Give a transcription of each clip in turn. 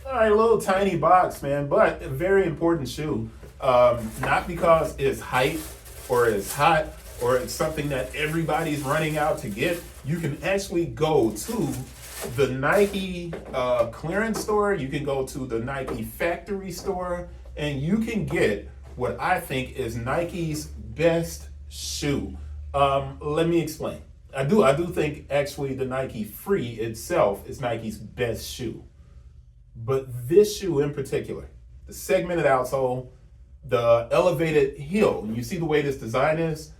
All right, a little tiny box, man, but a very important shoe. Not because it's hype or it's hot or it's something that everybody's running out to get. You can actually go to the Nike clearance store. You can go to the Nike factory store, and you can get what I think is Nike's best shoe. Let me explain. I do think actually the Nike Free itself is Nike's best shoe. But this shoe in particular, the segmented outsole, the elevated heel, and you see the way this design is,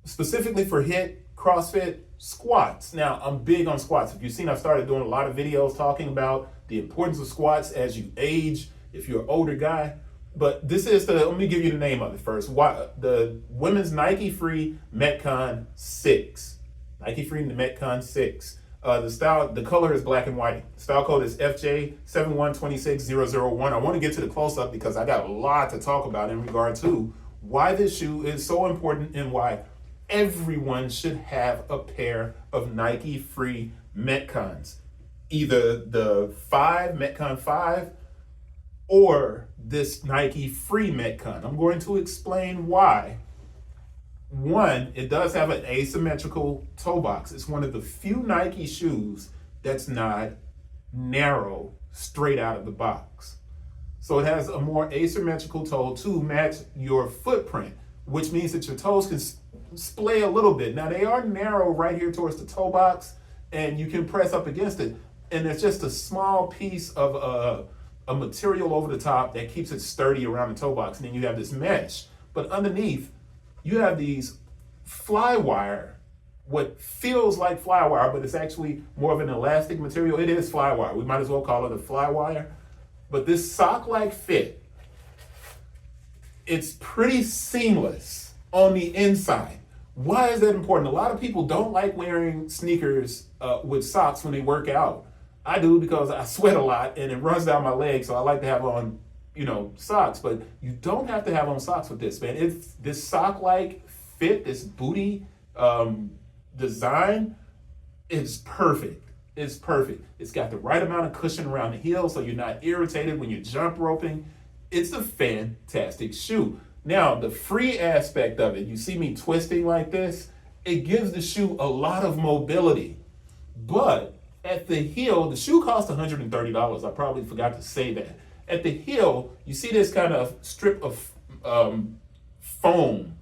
specifically for HIIT, CrossFit, squats. Now, I'm big on squats. If you've seen, I've started doing a lot of videos talking about the importance of squats as you age, if you're an older guy. But this is let me give you the name of it first. The women's Nike Free Metcon 6. Nike Free Metcon 6. The color is black and white. The style code is FJ7126-001. I want to get to the close-up because I got a lot to talk about in regard to why this shoe is so important and why everyone should have a pair of Nike Free Metcons. Either the Metcon 5 or this Nike Free Metcon. I'm going to explain why. One, it does have an asymmetrical toe box. It's one of the few Nike shoes that's not narrow straight out of the box. So it has a more asymmetrical toe to match your footprint, which means that your toes can splay a little bit. Now they are narrow right here towards the toe box, and you can press up against it. And there's just a small piece of a material over the top that keeps it sturdy around the toe box. And then you have this mesh. But underneath, you have these fly wire, what feels like fly wire, but it's actually more of an elastic material. It is fly wire. We might as well call it a fly wire. But this sock-like fit, it's pretty seamless on the inside. Why is that important? A lot of people don't like wearing sneakers with socks when they work out. I do because I sweat a lot and it runs down my legs, so I like to have on socks, but you don't have to have on socks with this, man. It's this sock-like fit, this booty design is perfect. It's perfect. It's got the right amount of cushion around the heel so you're not irritated when you're jump roping. It's a fantastic shoe. Now, the free aspect of it, you see me twisting like this, it gives the shoe a lot of mobility. But at the heel, the shoe costs $130. I probably forgot to say that. At the heel, you see this kind of strip of foam.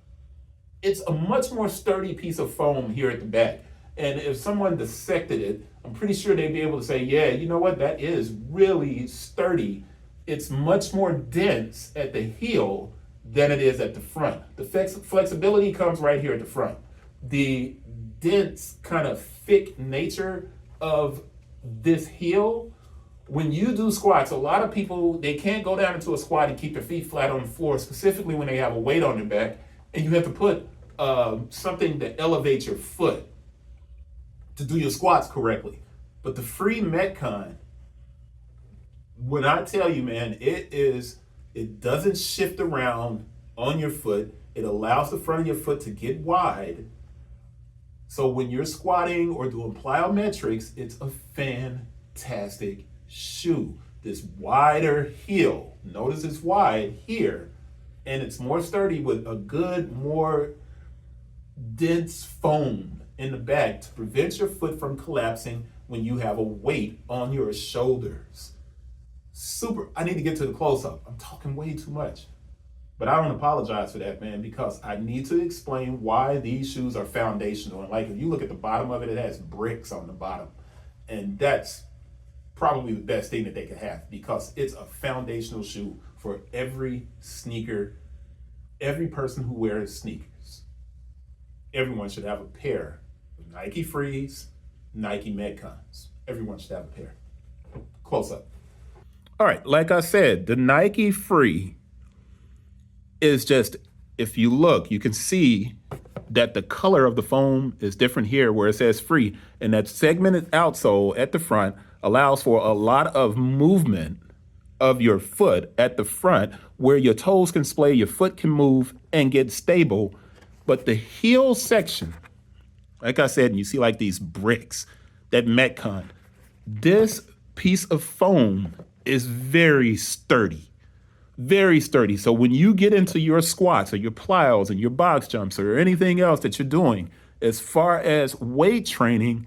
It's a much more sturdy piece of foam here at the back. And if someone dissected it, I'm pretty sure they'd be able to say, yeah, you know what, that is really sturdy. It's much more dense at the heel than it is at the front. The flexibility comes right here at the front. The dense, kind of thick nature of this heel, when you do squats, a lot of people, they can't go down into a squat and keep their feet flat on the floor, specifically when they have a weight on their back, and you have to put something that elevates your foot to do your squats correctly. But the Free Metcon, when I tell you, man, it doesn't shift around on your foot. It allows the front of your foot to get wide. So when you're squatting or doing plyometrics, it's a fantastic shoe. This wider heel, notice it's wide here, and it's more sturdy with a good, more dense foam in the back to prevent your foot from collapsing when you have a weight on your shoulders. I need to get to the close-up. I'm talking way too much. But I don't apologize for that, man, because I need to explain why these shoes are foundational. And like, if you look at the bottom of it, it has bricks on the bottom. And that's probably the best thing that they could have because it's a foundational shoe for every sneaker, every person who wears sneakers. Everyone should have a pair of Nike Frees, Nike Metcons. Everyone should have a pair. Close up. All right, like I said, the Nike Free is just, if you look, you can see that the color of the foam is different here where it says free, and that segmented outsole at the front allows for a lot of movement of your foot at the front where your toes can splay, your foot can move and get stable. But the heel section, like I said, and you see like these bricks, that Metcon, this piece of foam is very sturdy. Very sturdy. So when you get into your squats or your plyos and your box jumps or anything else that you're doing, as far as weight training,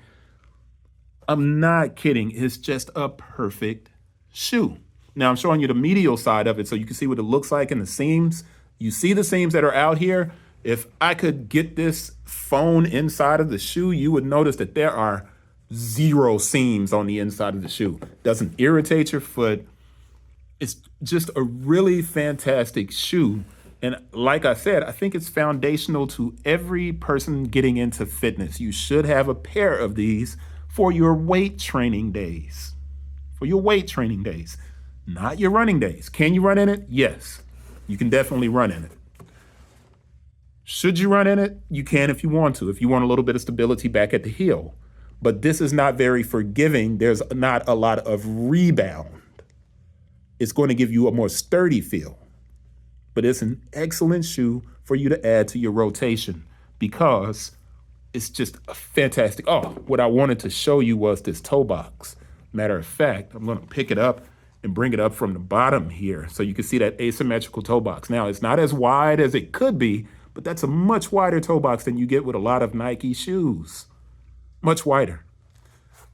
I'm not kidding. It's just a perfect shoe. Now I'm showing you the medial side of it so you can see what it looks like in the seams. You see the seams that are out here. If I could get this phone inside of the shoe, you would notice that there are 0 seams on the inside of the shoe. Doesn't irritate your foot. It's just a really fantastic shoe. And like I said, I think it's foundational to every person getting into fitness. You should have a pair of these for your weight training days. For your weight training days, not your running days. Can you run in it? Yes, you can definitely run in it. Should you run in it? You can if you want to, if you want a little bit of stability back at the heel. But this is not very forgiving. There's not a lot of rebound. It's going to give you a more sturdy feel. But it's an excellent shoe for you to add to your rotation because it's just a fantastic. Oh, what I wanted to show you was this toe box. Matter of fact, I'm going to pick it up and bring it up from the bottom here so you can see that asymmetrical toe box. Now, it's not as wide as it could be, but that's a much wider toe box than you get with a lot of Nike shoes. Much wider.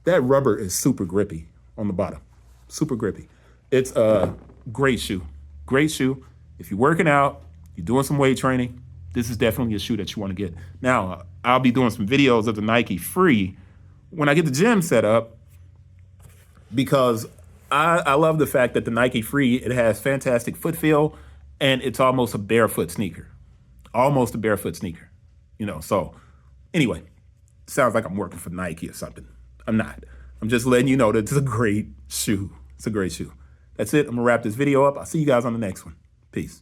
That rubber is super grippy on the bottom. Super grippy. It's a great shoe. Great shoe. If you're working out, you're doing some weight training, this is definitely a shoe that you want to get. Now, I'll be doing some videos of the Nike Free when I get the gym set up because I love the fact that the Nike Free, it has fantastic foot feel and it's almost a barefoot sneaker. Almost a barefoot sneaker. So anyway, sounds like I'm working for Nike or something. I'm not. I'm just letting you know that it's a great shoe. It's a great shoe. That's it. I'm going to wrap this video up. I'll see you guys on the next one. Peace.